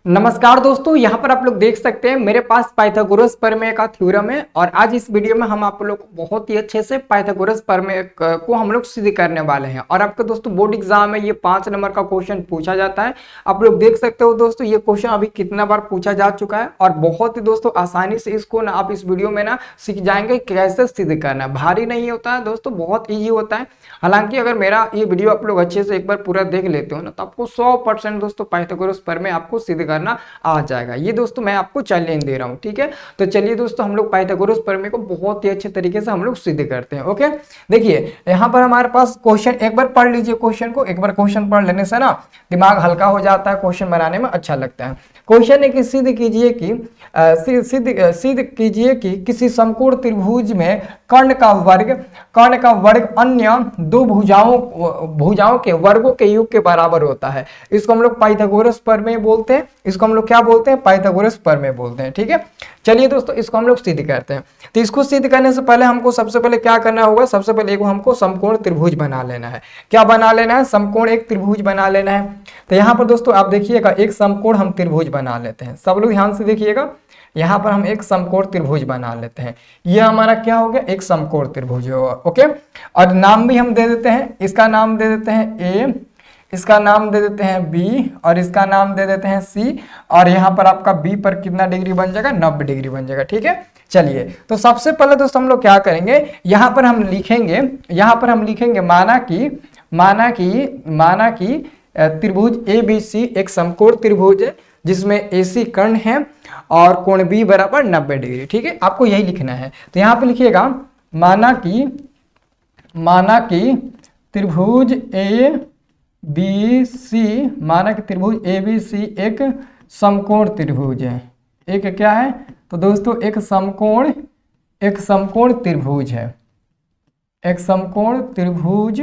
नमस्कार दोस्तों, यहाँ पर आप लोग देख सकते हैं मेरे पास पाइथागोरस प्रमेय का थ्योरम है और आज इस वीडियो में हम आप लोग को बहुत ही अच्छे से पाइथागोरस प्रमेय को हम लोग सिद्ध करने वाले हैं। और आपका दोस्तों बोर्ड एग्जाम में ये 5 नंबर का क्वेश्चन पूछा जाता है। आप लोग देख सकते हो दोस्तों, ये क्वेश्चन अभी कितना बार पूछा जा चुका है और बहुत ही दोस्तों आसानी से इसको ना आप इस वीडियो में ना सीख जाएंगे कैसे सिद्ध करना है। भारी नहीं होता है दोस्तों, बहुत ईजी होता है। हालांकि अगर मेरा ये वीडियो आप लोग अच्छे से एक बार पूरा देख लेते हो ना तो आपको 100% दोस्तों पाइथागोरस प्रमेय आपको सिद्ध करना आ जाएगा। ये दोस्तों मैं आपको चैलेंज दे रहा हूँ, ठीक है। तो चलिए दोस्तों हम लोग पाइथागोरस प्रमेय को बहुत ही अच्छे तरीके से हम लोग सिद्ध करते हैं। ओके, देखिए यहाँ पर हमारे पास क्वेश्चन एक बार पढ़ लीजिए। क्वेश्चन को एक बार क्वेश्चन पढ़ लेने से ना दिमाग हल्का हो जाता है, क्वेश्चन बनाने में अच्छा लगता है। क्वेश्चन है कि सिद्ध कीजिए कि किसी समकोण त्रिभुज में कर्ण का वर्ग अन्य दो भुजाओं के वर्गों के योग के बराबर होता है। इसको हम लोग पाइथागोरस प्रमेय बोलते हैं। इसको हम लोग क्या बोलते हैं? पाइथागोरस प्रमेय बोलते हैं, ठीक है। चलिए दोस्तों इसको हम लोग सिद्ध करते हैं। तो इसको सिद्ध करने से पहले हमको सबसे पहले क्या करना होगा? सबसे पहले एक हमको समकोण त्रिभुज बना लेना है। क्या बना लेना है? समकोण एक त्रिभुज बना लेना है। तो यहाँ पर दोस्तों आप देखिएगा, एक समकोण हम त्रिभुज बना लेते हैं। सब लोग ध्यान से देखिएगा, यहाँ पर हम एक समकोण त्रिभुज बना लेते हैं। यह हमारा क्या हो गया? एक समकोण त्रिभुज होगा। ओके, और नाम भी हम दे देते हैं। इसका नाम दे देते हैं ए, इसका नाम दे देते हैं बी और इसका नाम दे देते हैं सी। और यहाँ पर आपका बी पर कितना डिग्री बन जाएगा? 90 डिग्री बन जाएगा, ठीक है। चलिए तो सबसे पहले दोस्तों हम लोग क्या करेंगे, यहाँ पर हम लिखेंगे माना कि त्रिभुज ए बी सी एक समकोण त्रिभुज है जिसमें AC कर्ण है और कोण B बराबर 90 डिग्री, ठीक है। आपको यही लिखना है। तो यहाँ पे लिखिएगा माना कि त्रिभुज ए बी सी एक समकोण त्रिभुज है। एक क्या है? तो दोस्तों एक समकोण त्रिभुज है। एक समकोण त्रिभुज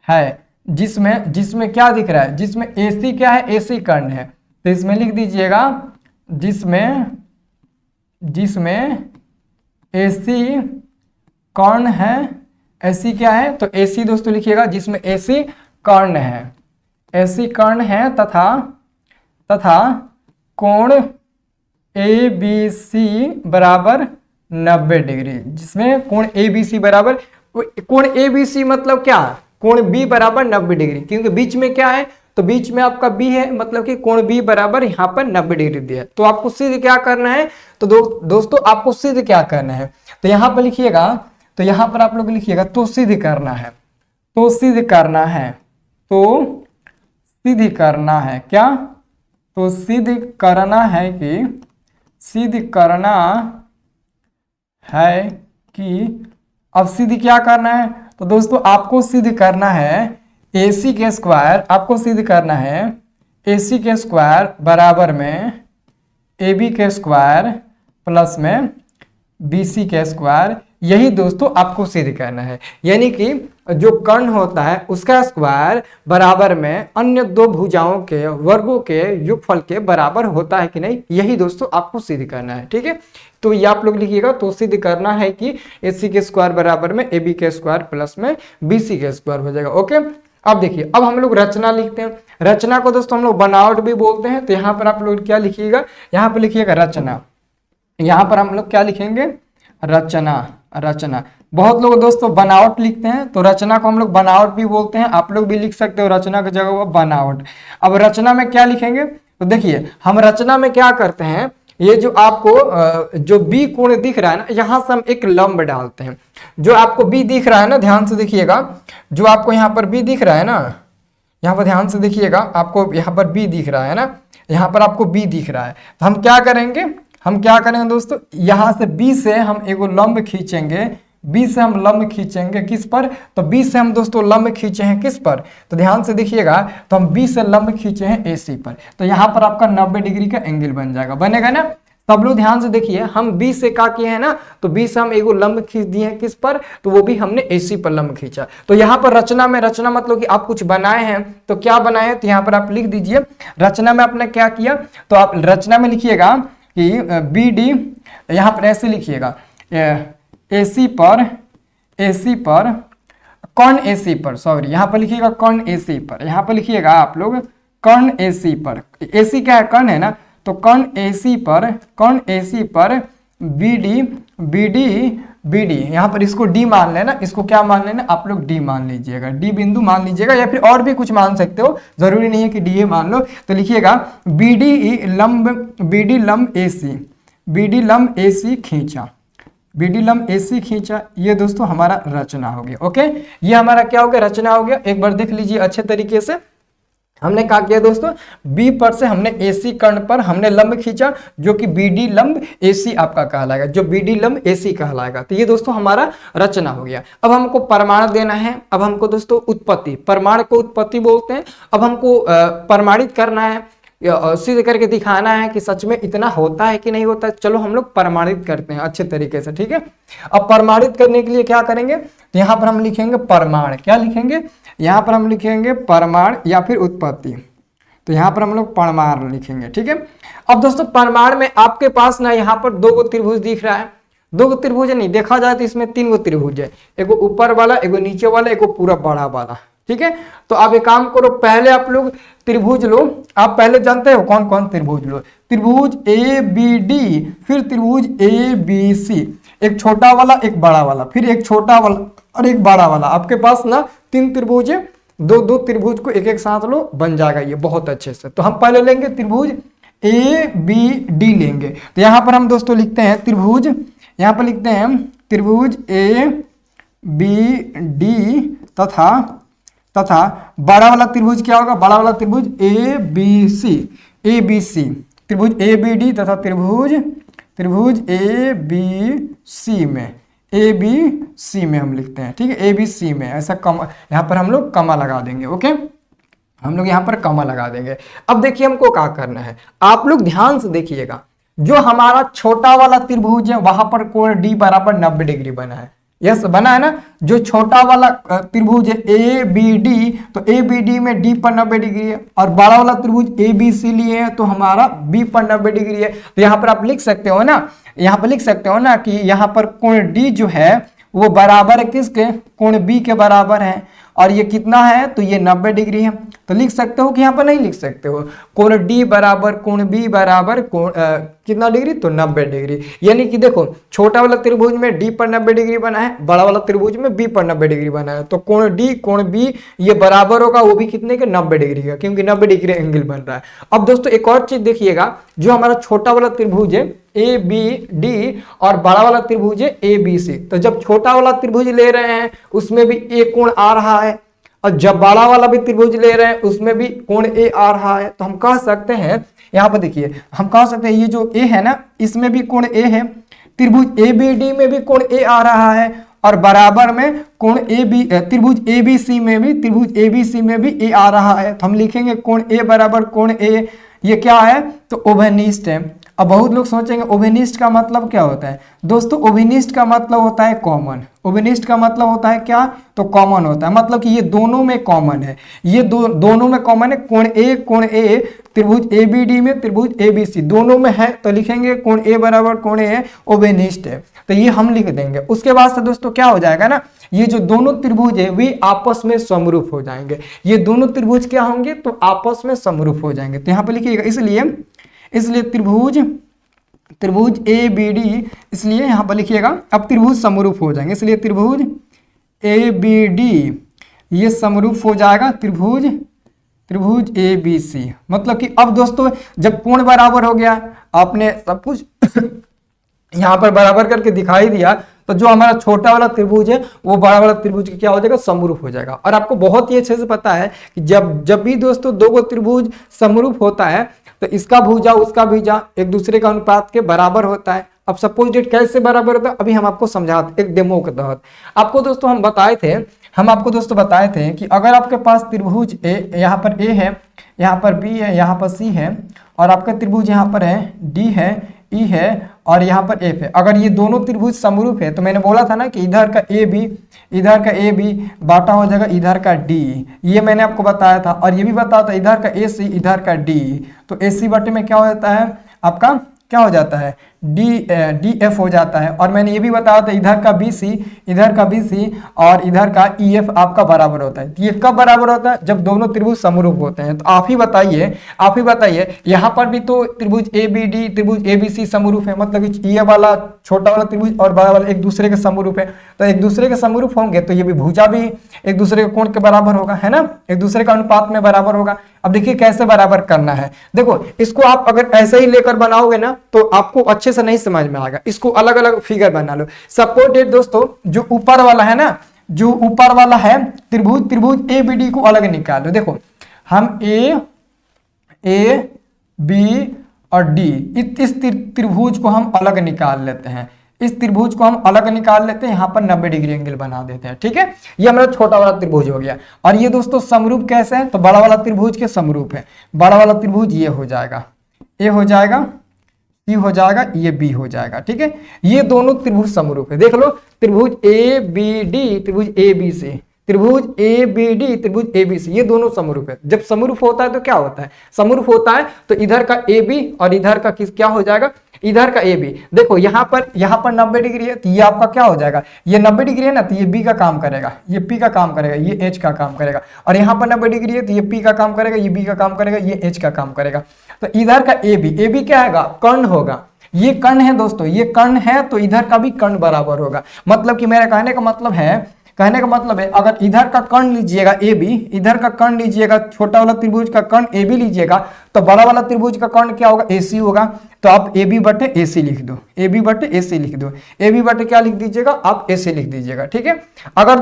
है जिसमें क्या दिख रहा है? जिसमें AC क्या है? AC कर्ण है। तो इसमें लिख दीजिएगा जिसमें AC कर्ण है। AC क्या है? तो AC दोस्तों लिखिएगा जिसमें AC कर्ण है। AC कर्ण है तथा कोण ABC बराबर 90 डिग्री, जिसमें कोण ABC बराबर, कोण ABC मतलब क्या? कोण B बराबर 90 डिग्री, क्योंकि बीच में क्या है? तो बीच में आपका B है, मतलब कि कोण B बराबर यहाँ पर 90 डिग्री दिया है। तो आपको सिद्ध क्या करना है? तो दोस्तों आपको सिद्ध क्या करना है? तो यहाँ पर लिखिएगा, तो यहाँ पर आप लोग लिखिएगा तो सिद्ध करना है क्या? तो सिद्ध करना है कि अब सिद्ध क्या करना है? तो दोस्तों आपको सिद्ध करना है AC के स्क्वायर, आपको सिद्ध करना है AC के स्क्वायर बराबर में AB के स्क्वायर प्लस में BC के स्क्वायर। यही दोस्तों आपको सिद्ध करना है, यानी कि जो कर्ण होता है उसका स्क्वायर बराबर में अन्य दो भुजाओं के वर्गों के योगफल के बराबर होता है कि नहीं, यही दोस्तों आपको सिद्ध करना है, ठीक है। तो ये आप लोग लिखिएगा, तो सिद्ध करना है कि AC के स्क्वायर बराबर में AB के स्क्वायर प्लस में BC के स्क्वायर हो जाएगा। ओके, अब देखिए, अब हम लोग रचना लिखते हैं। रचना को दोस्तों हम लोग बनावट भी बोलते हैं। तो यहाँ पर आप लोग क्या लिखिएगा? यहाँ पर लिखिएगा रचना। यहाँ पर हम लोग क्या लिखेंगे? रचना। बहुत लोग दोस्तों बनावट लिखते हैं, तो रचना को हम लोग बनावट भी बोलते हैं। आप लोग भी लिख सकते हो रचना की जगह बनावट। अब रचना में क्या लिखेंगे? तो देखिए हम रचना में क्या करते हैं, ये जो आपको जो B कोण दिख रहा है ना, यहाँ से हम एक लंब डालते हैं। जो आपको B दिख रहा है ना, ध्यान से देखिएगा, जो आपको यहाँ पर B दिख रहा है ना, यहाँ पर ध्यान से देखिएगा, आपको यहाँ पर B दिख रहा है ना, यहाँ पर आपको B दिख रहा है। तो हम क्या करेंगे दोस्तों, यहाँ से B से हम एक लंब खींचेंगे। B से हम लंब खींचेंगे किस पर? तो B से हम दोस्तों लंब खींचे हैं किस पर? तो ध्यान से देखिएगा, तो हम B से लंब खींचे हैं AC पर। तो यहाँ पर आपका 90 डिग्री का एंगल बन जाएगा, बनेगा ना। सब लोग ध्यान से देखिए, हम B से क्या किए हैं ना, तो B से हम एक लंब खींच दिए हैं किस पर? तो वो भी हमने AC पर लंब खींचा। तो यहाँ पर रचना मतलब कि आप कुछ बनाए हैं, तो क्या बनाए हैं? तो यहाँ पर आप लिख दीजिए रचना में आपने क्या किया। तो आप रचना में लिखिएगा कि BD, यहाँ पर ऐसे लिखिएगा AC पर कर्ण AC पर, सॉरी यहाँ पर लिखिएगा कर्ण AC पर। यहाँ पर लिखिएगा आप लोग कर्ण AC पर, AC क्या है, कर्ण है ना, तो कर्ण AC पर BD यहाँ पर इसको D मान लेना, इसको क्या मान लेना आप लोग, D मान लीजिएगा, D बिंदु मान लीजिएगा, या फिर और भी कुछ मान सकते हो, जरूरी नहीं है कि DA मान लो। तो लिखिएगा BD लंब AC खींचा, BD लंब AC खींचा, ये दोस्तों हमारा रचना हो गया। ओके, ये हमारा क्या हो गया, रचना हो गया। एक बार देख लीजिए अच्छे तरीके से, हमने क्या किया दोस्तों, B पर से हमने AC कर्ण पर हमने लंब खींचा, जो कि BD लंब AC आपका कहलाएगा, जो BD लंब AC कहलाएगा। तो ये दोस्तों हमारा रचना हो गया। अब हमको प्रमाण देना है, अब हमको दोस्तों उत्पत्ति, प्रमाण को उत्पत्ति बोलते हैं। अब हमको प्रमाणित करना है, सिद्ध करके दिखाना है कि सच में इतना होता है कि नहीं होता है। चलो हम लोग प्रमाणित करते हैं अच्छे तरीके से, ठीक है। अब प्रमाणित करने के लिए क्या करेंगे, तो यहाँ पर हम लिखेंगे प्रमाण, क्या लिखेंगे, यहाँ पर हम लिखेंगे प्रमाण या फिर उत्पत्ति, तो यहाँ पर हम लोग प्रमाण लिखेंगे, ठीक है। अब दोस्तों प्रमाण में आपके पास ना यहाँ पर 2 त्रिभुज दिख रहा है, 2 त्रिभुज नहीं, देखा जाए तो इसमें 3 त्रिभुज है, एगो ऊपर वाला, एगो नीचे वाला, एगो पूरा बड़ा वाला, ठीक है। तो आप एक काम करो, पहले आप लोग त्रिभुज लो, आप पहले जानते हो कौन कौन त्रिभुज लो, त्रिभुज ABD, फिर त्रिभुज ABC, एक छोटा वाला एक बड़ा वाला, फिर एक छोटा वाला और एक बड़ा वाला। आपके पास ना 3 त्रिभुज है, 2 त्रिभुज को एक साथ लो, बन जाएगा ये बहुत अच्छे से। तो हम पहले लेंगे त्रिभुज ABD लेंगे, तो यहाँ पर हम दोस्तों लिखते हैं त्रिभुज, यहाँ पर लिखते हैं त्रिभुज ABD तथा बड़ा वाला त्रिभुज क्या होगा, बड़ा वाला त्रिभुज ABC, त्रिभुज ABD तथा त्रिभुज ABC में हम लिखते हैं, ठीक है, ABC में ऐसा कम, यहाँ पर हम लोग कमा लगा देंगे। ओके, हम लोग यहाँ पर कमा लगा देंगे। अब देखिए हमको क्या करना है, आप लोग ध्यान से देखिएगा, जो हमारा छोटा वाला त्रिभुज है वहां पर कोण D बराबर 90 डिग्री बना है, यस बना है ना। जो छोटा वाला त्रिभुज है ABD, तो ABD में D पर 90 डिग्री है, और बड़ा वाला त्रिभुज ABC लिए है तो हमारा B पर 90 डिग्री है। तो यहाँ पर आप लिख सकते हो ना, यहाँ पर लिख सकते हो ना कि यहाँ पर कोण D जो है वो बराबर है किसके, कोण B के बराबर है, और ये कितना है, तो ये 90 डिग्री है। तो लिख सकते हो कि यहाँ पर नहीं लिख सकते हो, कोण D बराबर कोण B बराबर कितना डिग्री, तो 90 डिग्री। यानी कि देखो छोटा वाला त्रिभुज में D पर 90 डिग्री बना है, बड़ा वाला त्रिभुज में B पर 90 डिग्री बना है, तो कोण D कोण B ये बराबर होगा, वो भी कितने के, 90 डिग्री का, क्योंकि 90 डिग्री एंगल बन रहा है। अब दोस्तों एक और चीज देखिएगा, जो हमारा छोटा वाला त्रिभुज है ABD और बड़ा वाला त्रिभुज है ABC, तो जब छोटा वाला त्रिभुज ले रहे हैं उसमें भी एक कोण आ रहा है, और जब बड़ा वाला भी त्रिभुज ले रहे हैं उसमें भी कोण A आ रहा है, तो हम कह सकते हैं, यहाँ पर देखिए हम कह सकते हैं ये जो A है ना, इसमें भी कोण A है, त्रिभुज ABD में भी कोण A आ रहा है, और बराबर में कोण त्रिभुज ABC में भी A आ रहा है। तो हम लिखेंगे कोण A बराबर कोण A, ये क्या है, तो ओभेनिष्ठ है। अब बहुत लोग सोचेंगे ओभेनिष्ठ का मतलब क्या होता है, दोस्तों ओभेनिष्ठ का मतलब होता है कॉमन, ओभेनिष्ठ का मतलब होता है क्या, तो कॉमन होता है, मतलब कि ये दोनों में कॉमन है, ये दोनों में कॉमन है, कोण A त्रिभुज ABD में त्रिभुज ABC दोनों में है, तो लिखेंगे कोण A बराबर कोण A ओभेनिष्ठ है, तो ये हम लिख देंगे। उसके बाद से दोस्तों क्या हो जाएगा ना, ये जो दोनों त्रिभुज है वे आपस में समरूप हो जाएंगे, ये दोनों त्रिभुज क्या होंगे, तो आपस में समरूप हो जाएंगे। तो यहाँ पे लिखिएगा, इसलिए त्रिभुज ABD, इसलिए यहाँ पर लिखिएगा, अब त्रिभुज समरूप हो जाएंगे, इसलिए त्रिभुज ABD ये समरूप हो जाएगा त्रिभुज ABC। मतलब कि अब दोस्तों जब कोण बराबर हो गया, आपने सब कुछ यहाँ पर बराबर करके दिखाई दिया, तो जो हमारा छोटा वाला त्रिभुज है वो बड़ा वाला त्रिभुज क्या हो जाएगा, समरूप हो जाएगा। और आपको बहुत ही अच्छे से पता है कि जब भी दोस्तों 2 त्रिभुज समरूप होता है तो इसका भुजा उसका भुजा एक दूसरे का अनुपात के बराबर होता है। अब सपोज डेट कैसे बराबर होता है, अभी हम आपको समझाते एक डेमो के तहत। आपको दोस्तों हम आपको दोस्तों बताए थे कि अगर आपके पास त्रिभुज यहाँ पर A है, यहाँ पर B है, यहाँ पर C है, और आपका त्रिभुज यहाँ पर है D है, E है और यहाँ पर F है। अगर ये दोनों त्रिभुज समरूप है तो मैंने बोला था ना कि इधर का AB बाटा हो जाएगा इधर का D, ये मैंने आपको बताया था। और ये भी बताया था इधर का AC इधर का D, तो AC बटे में क्या हो जाता है आपका, क्या हो जाता है डी एफ हो जाता है। और मैंने ये भी बताया था इधर का बी सी, इधर का बी सी और इधर का ई एफ आपका बराबर होता है। ये कब बराबर होता है? जब दोनों त्रिभुज समरूप होते हैं। तो आप ही बताइए यहाँ पर भी तो त्रिभुज ए बी डी, त्रिभुज ए बी सी समरूप है, मतलब ये वाला छोटा वाला त्रिभुज और बड़ा वाला एक दूसरे के समरूप है। तो एक दूसरे के समरूप होंगे तो ये भी भुजा भी एक दूसरे के कोण के बराबर होगा, है ना, एक दूसरे का अनुपात में बराबर होगा। अब देखिए कैसे बराबर करना है। देखो इसको आप अगर ऐसे ही लेकर बनाओगे ना तो आपको अच्छे से नहीं समझ में आएगा। इसको अलग अलग फिगर बना लो। सपोर्टेड दोस्तों जो ऊपर वाला है ना, जो ऊपर वाला है त्रिभुज ए बी डी को अलग निकालो। देखो हम ए बी और डी इस त्रिभुज को हम अलग निकाल लेते हैं। इस त्रिभुज को हम अलग निकाल लेते हैं, यहाँ पर 90 डिग्री एंगल बना देते हैं। ठीक है, ये हमारा छोटा वाला त्रिभुज हो गया। और ये दोस्तों समरूप कैसे है? तो बड़ा वाला त्रिभुज के समरूप है। बड़ा वाला त्रिभुज ये हो जाएगा, ए हो जाएगा, सी हो जाएगा, ये बी हो जाएगा। ठीक है, ये दोनों त्रिभुज समरूप है। देख लो त्रिभुज ए बी डी, त्रिभुज ए बी सी, त्रिभुज ए बी डी, त्रिभुज ए बी सी, ये दोनों समरूप है। जब समरूप होता है तो क्या होता है? समरूप होता है तो इधर का ए बी और इधर का क्या हो जाएगा? इधर का ए बी। देखो यहाँ पर 90 डिग्री है तो ये आपका क्या हो जाएगा? ये 90 डिग्री है ना तो ये बी का काम करेगा, ये पी का काम करेगा, ये एच का काम करेगा। और यहाँ पर 90 डिग्री है तो ये पी का काम करेगा, ये बी का काम करेगा, ये एच का काम करेगा। तो इधर का ए बी क्या है? कर्ण होगा। ये कर्ण है दोस्तों, ये कर्ण है तो इधर का भी कर्ण बराबर होगा। मतलब कि मेरा कहने का मतलब है अगर इधर का कर्ण लीजिएगा ए बी, इधर का कर्ण लीजिएगा, छोटा वाला त्रिभुज का कर्ण ए बी लीजिएगा तो बड़ा वाला त्रिभुज का कर्ण क्या होगा? ए सी होगा। तो आप ए बी बटे ए सी लिख दो, ए बी बटे ए सी लिख दो, ए बी बटे क्या लिख दीजिएगा? आप ए सी लिख दीजिएगा। ठीक है, अगर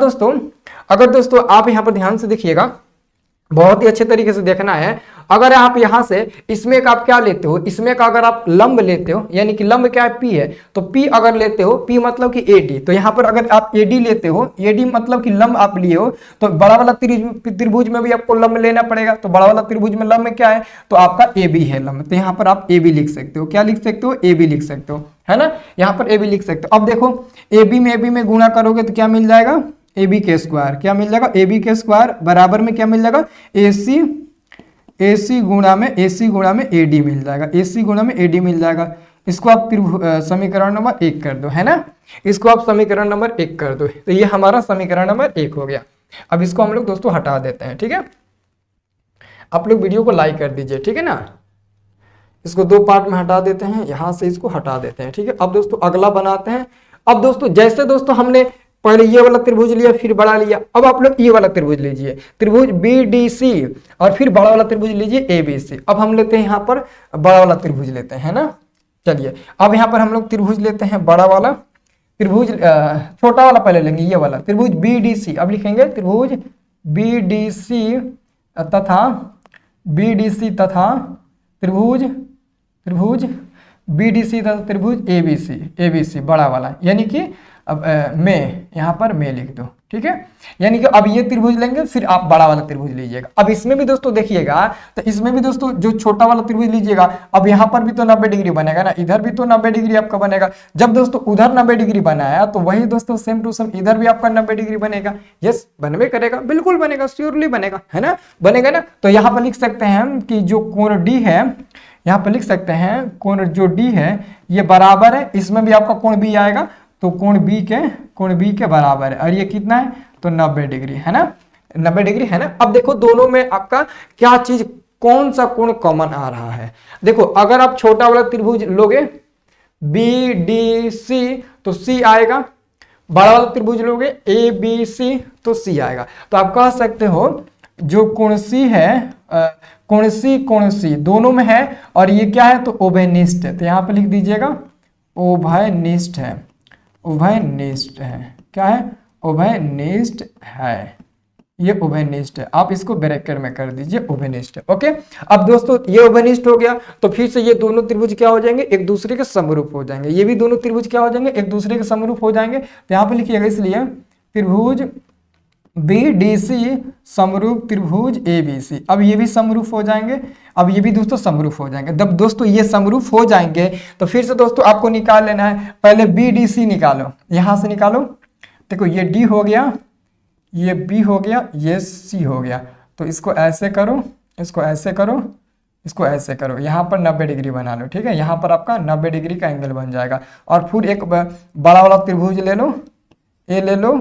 दोस्तों आप यहाँ पर ध्यान से देखिएगा, बहुत ही अच्छे तरीके से देखना है। अगर आप यहां से इसमें का आप क्या लेते हो? इसमें का अगर आप लंब लेते हो, यानी कि लंब क्या है? पी है। तो पी अगर लेते हो, पी मतलब कि एडी, तो यहाँ पर अगर आप एडी लेते हो, एडी मतलब कि लंब आप लिए हो, तो बड़ा वाला त्रिभुज में भी आपको लंब लेना पड़ेगा। तो बड़ा वाला त्रिभुज में लंब क्या है? तो आपका ए बी है लंब। तो यहाँ पर आप ए बी लिख सकते हो। क्या लिख सकते हो? ए बी लिख सकते हो, है ना, यहाँ पर ए बी लिख सकते हो। अब देखो ए बी में गुणा करोगे तो क्या मिल जाएगा? ए बी के स्क्वायर। क्या मिल जाएगा? ए बी के स्क्वायर बराबर में क्या मिल जाएगा? ए सी गुणा में ए डी मिल जाएगा, ए सी गुणा में ए डी मिल जाएगा। इसको आप समीकरण नंबर 1 कर दो, है ना, इसको आप समीकरण नंबर 1 कर दो। तो ये हमारा समीकरण नंबर 1 हो गया। अब इसको हम लोग दोस्तों हटा देते हैं। ठीक है, आप लोग वीडियो को लाइक कर दीजिए। ठीक है ना, इसको 2 पार्ट में हटा देते हैं, यहां से इसको हटा देते हैं। ठीक है, अब दोस्तों अगला बनाते हैं। अब दोस्तों जैसे दोस्तों हमने पहले ये वाला त्रिभुज लिया, फिर बड़ा लिया, अब आप लोग ये वाला त्रिभुज लीजिए, त्रिभुज बी डी सी, और फिर बड़ा वाला त्रिभुज लीजिए ए बी सी। अब हम लेते हैं यहाँ पर बड़ा वाला त्रिभुज लेते हैं, है ना। चलिए अब यहाँ पर हम लोग त्रिभुज लेते हैं बड़ा वाला त्रिभुज, छोटा वाला पहले लेंगे, ये वाला त्रिभुज बी डी सी। अब लिखेंगे त्रिभुज बी डी सी तथा त्रिभुज बी डी सी तथा त्रिभुज ए बी सी बड़ा वाला, यानी कि अब में यहाँ पर में लिख दो। ठीक है, यानी कि अब ये त्रिभुज लेंगे, फिर आप बड़ा वाला त्रिभुज लीजिएगा। अब इसमें भी दोस्तों देखिएगा, तो इसमें भी दोस्तों जो छोटा वाला त्रिभुज लीजिएगा, अब यहाँ पर भी तो 90 डिग्री बनेगा ना, इधर भी तो 90 डिग्री आपका बनेगा। जब दोस्तों उधर 90 डिग्री बनाया तो वही दोस्तों सेम टू सेम इधर भी आपका 90 डिग्री बनेगा। यस, बनवे करेगा, बिल्कुल बनेगा, श्योरली बनेगा, है ना, बनेगा ना। तो यहाँ पर लिख सकते हैं कि जो कोण डी है, यहाँ पर लिख सकते हैं कोण जो डी है ये बराबर है, इसमें भी आपका कोण बी आएगा, तो कोण बी के बराबर है। और ये कितना है? तो 90 डिग्री, है ना, 90 डिग्री, है ना। अब देखो दोनों में आपका क्या चीज, कौन सा कोण कॉमन आ रहा है? देखो अगर आप छोटा वाला त्रिभुज लोगे बी डी सी तो सी आएगा, बड़ा वाला त्रिभुज लोगे ए बी सी तो सी आएगा। तो आप कह सकते हो जो कोण सी है, कोण सी दोनों में है, और ये क्या है? तो उभयनिष्ठ है। तो यहाँ पे लिख दीजिएगा उभयनिष्ठ है, उभयनिष्ठ है। क्या है? उभयनिष्ठ है, ये उभयनिष्ठ है। आप इसको ब्रैकेट में कर दीजिए, उभयनिष्ठ है। ओके, अब दोस्तों ये उभयनिष्ठ हो गया, तो फिर से ये दोनों त्रिभुज क्या हो जाएंगे? एक दूसरे के समरूप हो जाएंगे। ये भी दोनों त्रिभुज क्या हो जाएंगे? एक दूसरे के समरूप हो जाएंगे। तो यहाँ पे लिखिएगा, इसलिए त्रिभुज बी डी सी समरूप त्रिभुज ए बी सी। अब ये भी समरूप हो जाएंगे, अब ये भी दोस्तों समरूप हो जाएंगे। जब दोस्तों ये समरूप हो जाएंगे तो फिर से दोस्तों आपको निकाल लेना है, पहले बी डी सी निकालो, यहां से निकालो। देखो ये डी हो गया, ये बी हो गया, ये सी हो गया। तो इसको ऐसे करो, इसको ऐसे करो, इसको ऐसे करो, यहाँ पर 90 डिग्री बना लो, ठीक है। यहाँ पर आपका 90 डिग्री का एंगल बन जाएगा। और फिर एक बड़ा वाला त्रिभुज ले लो, ए ले लो,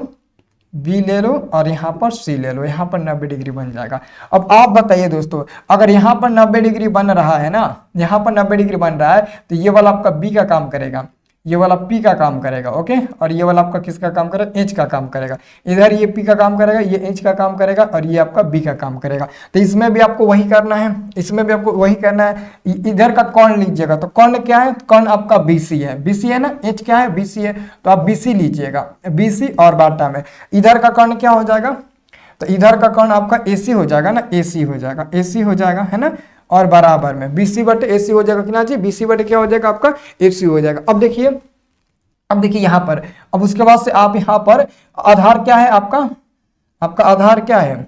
बी ले लो और यहाँ पर सी ले लो, यहाँ पर 90 डिग्री बन जाएगा। अब आप बताइए दोस्तों, अगर यहाँ पर 90 डिग्री बन रहा है ना, यहाँ पर 90 डिग्री बन रहा है, तो ये वाला आपका बी का काम करेगा, ये वाला पी का काम करेगा, ओके। और ये वाला आपका किसका काम करेगा, एच का काम करेगा। इधर ये पी का काम करेगा, ये एच का काम करेगा और ये आपका बी का काम करेगा। तो इसमें भी आपको वही करना है, इसमें भी आपको वही करना है। इधर का कौन लीजिएगा, तो कौन क्या है, कौन आपका बीसी है, बीसी है ना, एच क्या है, बीसी है, तो आप बीसी लीजिएगा, बीसी और बाटा में। इधर का कौन क्या हो जाएगा, तो इधर का कौन आपका एसी हो जाएगा ना, एसी हो जाएगा, एसी हो जाएगा, है ना। और बराबर में बीसी बटे एसी हो जाएगा, कितना जी, बीसी बटे क्या हो जाएगा आपका, एसी हो जाएगा। अब देखिए यहाँ पर, अब उसके बाद से आप यहाँ पर आधार क्या है आपका, आपका आधार क्या है,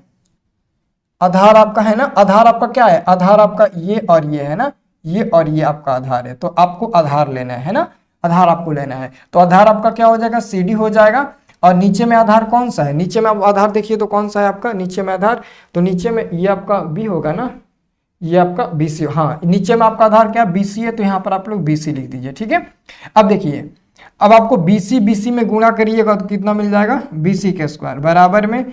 आधार आपका है ना, आधार आपका क्या है, आधार आपका ये और ये है ना, ये और ये आपका आधार है। तो आपको आधार लेना है ना, आधार आपको लेना है। तो आधार आपका क्या हो जाएगा, CD हो जाएगा। और नीचे में आधार कौन सा है, नीचे में आप आधार देखिए तो कौन सा है आपका नीचे में आधार, तो नीचे में ये आपका बी होगा ना, ये आपका BC, हाँ नीचे में आपका आधार क्या BC है, तो यहाँ पर आप लोग BC लिख दीजिए, ठीक है। अब देखिए, अब आपको BC में गुणा करिएगा तो कितना मिल जाएगा, BC के स्क्वायर बराबर में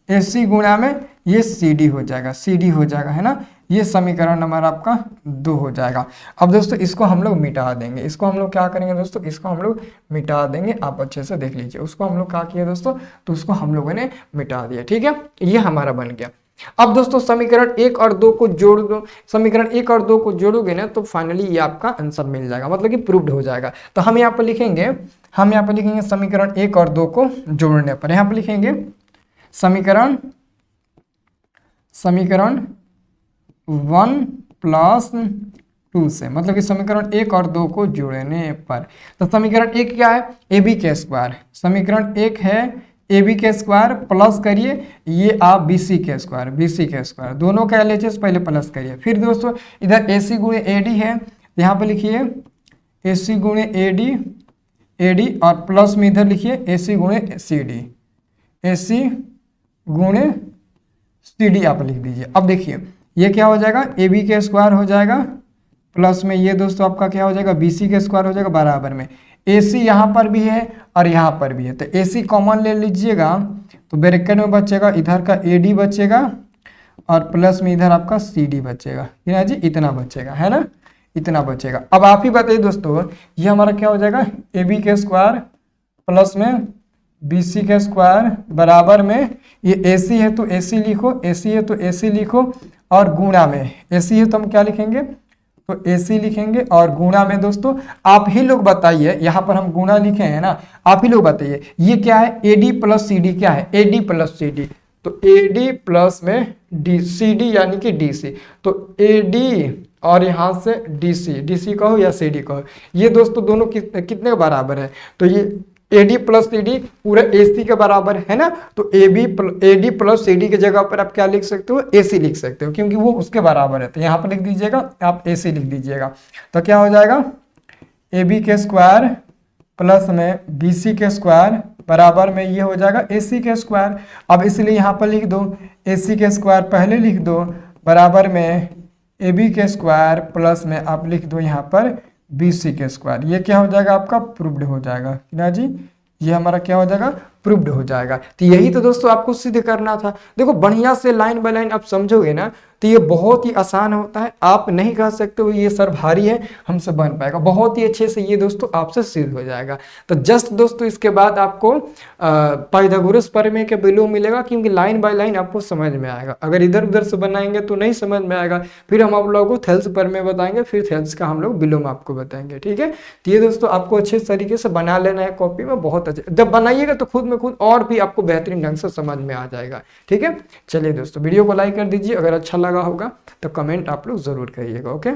AC गुणा में ये CD हो जाएगा, CD हो जाएगा, है ना। ये समीकरण नंबर आपका 2 हो जाएगा। अब दोस्तों इसको हम लोग मिटा देंगे, इसको हम लोग क्या करेंगे दोस्तों, इसको हम लोग मिटा देंगे। आप अच्छे से देख लीजिए, उसको हम लोग क्या किया दोस्तों, तो उसको हम लोगों ने मिटा दिया, ठीक है। ये हमारा बन गया। अब दोस्तों समीकरण 1 और 2 को जोड़ दो, समीकरण 1 और 2 को जोड़ोगे ना तो फाइनली ये आपका आंसर मिल जाएगा, मतलब कि प्रूव्ड हो जाएगा। तो हम यहाँ पर लिखेंगे, समीकरण 1 और 2 को जोड़ने पर, यहाँ पर लिखेंगे समीकरण 1 + 2 से, मतलब कि समीकरण 1 और 2 को जोड़ने पर। तो समीकरण 1 क्या है, AB के स्क्वायर, समीकरण 1 है AB के स्क्वायर प्लस करिए ये आप BC के स्क्वायर, दोनों का LHS पहले प्लस करिए। फिर दोस्तों इधर AC गुणे AD है, यहाँ पे लिखिए AC गुणे AD और प्लस में इधर लिखिए AC गुणे CD, AC गुणे CD आप लिख दीजिए। अब देखिए ये क्या हो जाएगा, AB के स्क्वायर हो जाएगा प्लस में ये दोस्तों आपका क्या हो जाएगा, BC के स्क्वायर हो जाएगा बराबर में AC यहाँ पर भी है और यहाँ पर भी है, तो AC कॉमन ले लीजिएगा तो ब्रैकेट में बचेगा इधर का AD बचेगा और प्लस में इधर आपका CD बचेगा, कितना जी, इतना बचेगा, है ना, इतना बचेगा। अब आप ही बताइए दोस्तों, ये हमारा क्या हो जाएगा, AB के स्क्वायर प्लस में BC के स्क्वायर बराबर में ये AC है तो AC लिखो, AC है तो AC लिखो और गुणा में AC है तो हम क्या लिखेंगे, तो AC लिखेंगे और गुणा में दोस्तों आप ही लोग बताइए, यहाँ पर हम गुणा लिखे हैं ना, आप ही लोग बताइए ये क्या है, AD प्लस CD क्या है, AD प्लस CD, तो AD प्लस में CD यानी कि DC, तो AD और यहाँ से DC कहो या CD कहो, ये दोस्तों दोनों कितने के बराबर है, तो ये AD प्लस CD पूरा AC के बराबर है ना। तो AD प्लस CD की जगह पर आप क्या लिख सकते हो, AC लिख सकते हो, क्योंकि वो उसके बराबर है। तो यहाँ पर लिख दीजिएगा आप AC लिख दीजिएगा, तो क्या हो जाएगा AB के स्क्वायर प्लस में BC के स्क्वायर बराबर में ये हो जाएगा AC के स्क्वायर। अब इसलिए यहाँ पर लिख दो AC के स्क्वायर पहले लिख दो बराबर में AB के स्क्वायर प्लस में आप लिख दो यहाँ पर BC के स्क्वायर। ये क्या हो जाएगा आपका, प्रूव्ड हो जाएगा ना जी, ये हमारा क्या हो जाएगा, प्रूव्ड हो जाएगा। तो यही तो दोस्तों आपको सिद्ध करना था। देखो बढ़िया से लाइन बाय लाइन आप समझोगे ना तो ये बहुत ही आसान होता है। आप नहीं कह सकते हो ये सर भारी है हमसे बन पाएगा, बहुत ही अच्छे से ये दोस्तों आपसे सिद्ध हो जाएगा। तो जस्ट दोस्तों इसके बाद आपको पाइथागोरस प्रमेय के विलोम मिलेगा, क्योंकि लाइन बाय लाइन आपको समझ में आएगा। अगर इधर उधर से बनाएंगे तो नहीं समझ में आएगा। फिर हम आप लोगों को थेल्स प्रमेय बताएंगे, फिर थेल्स का हम लोग विलोम आपको बताएंगे, ठीक है। तो ये दोस्तों आपको अच्छे तरीके से बना लेना है कॉपी में, बहुत अच्छे। जब बनाइएगा तो खुद में खुद और भी आपको बेहतरीन ढंग से समझ में आ जाएगा, ठीक है। चलिए दोस्तों वीडियो को लाइक कर दीजिए, अगर अच्छा लगा होगा तो कमेंट आप लोग जरूर करिएगा, ओके।